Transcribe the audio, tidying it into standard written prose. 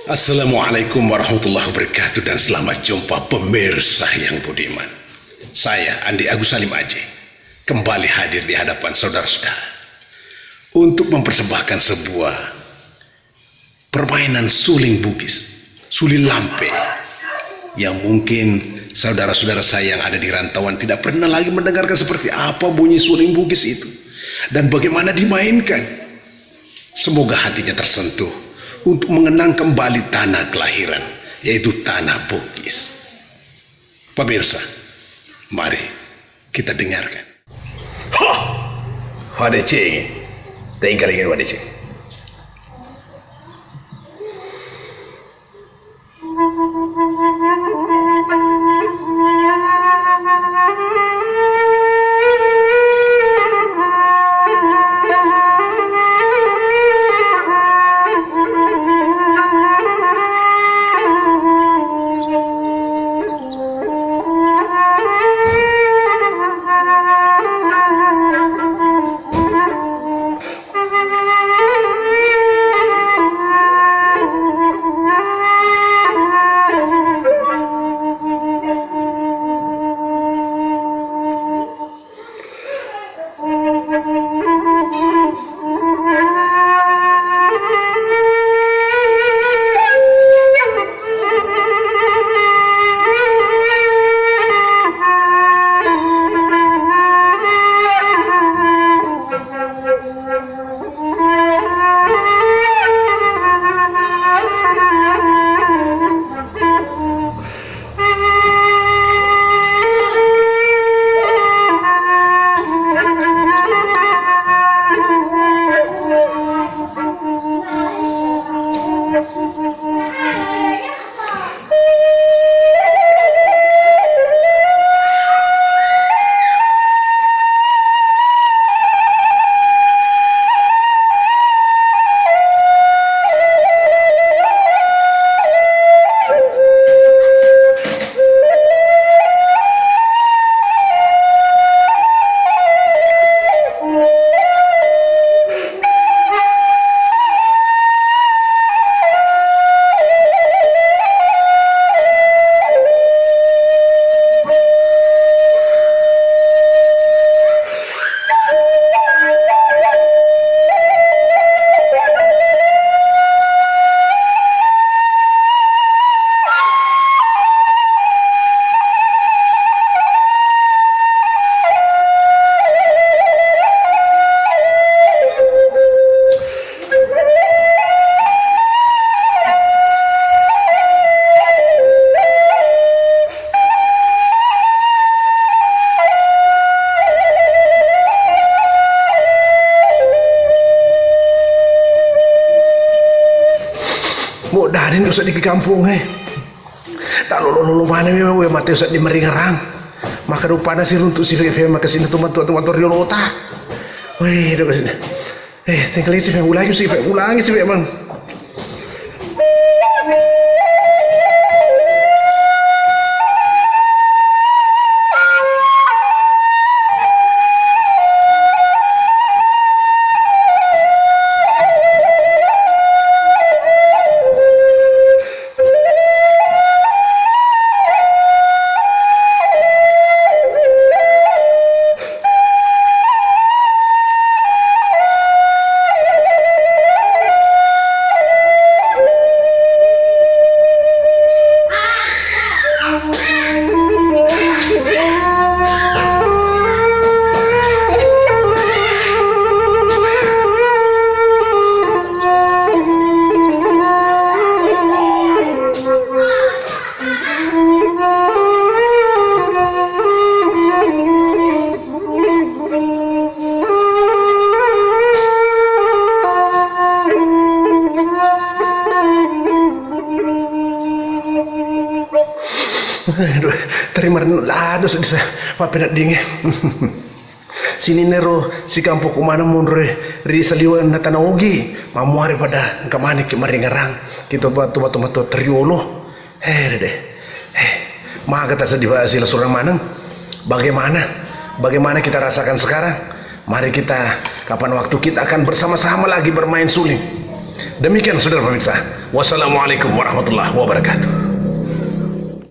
Assalamualaikum warahmatullahi wabarakatuh dan selamat jumpa pemirsa yang budiman. Saya Andi Agus Salim Aji kembali hadir di hadapan saudara-saudara untuk mempersembahkan sebuah permainan suling bugis, suling lampe yang mungkin saudara-saudara saya yang ada di rantauan tidak pernah lagi mendengarkan seperti apa bunyi suling bugis itu dan bagaimana dimainkan. Semoga hatinya tersentuh untuk mengenang kembali tanah kelahiran, yaitu tanah Bugis. Pemirsa, mari kita dengarkan. Ha! Wadece, tinggal ingin wadece. Mau darin usah di kampung tak lulu mana we mati usah di meringarang maka rupanya si runtuk si fe maka sini tuh matu riolota weh do kesini tinggal sih ulangi sih emang terima lado sedisa papenak dingin sini nero si kampung kumana mundur ri saliwan na tanaogi mamuari pada kamani ke maringarang kita batu teriolo deh maka tak sedih hasil surang manang bagaimana kita rasakan sekarang. Mari kita kapan waktu kita akan bersama-sama lagi bermain suling Demikian saudara pemirsa. Wassalamualaikum warahmatullahi wabarakatuh.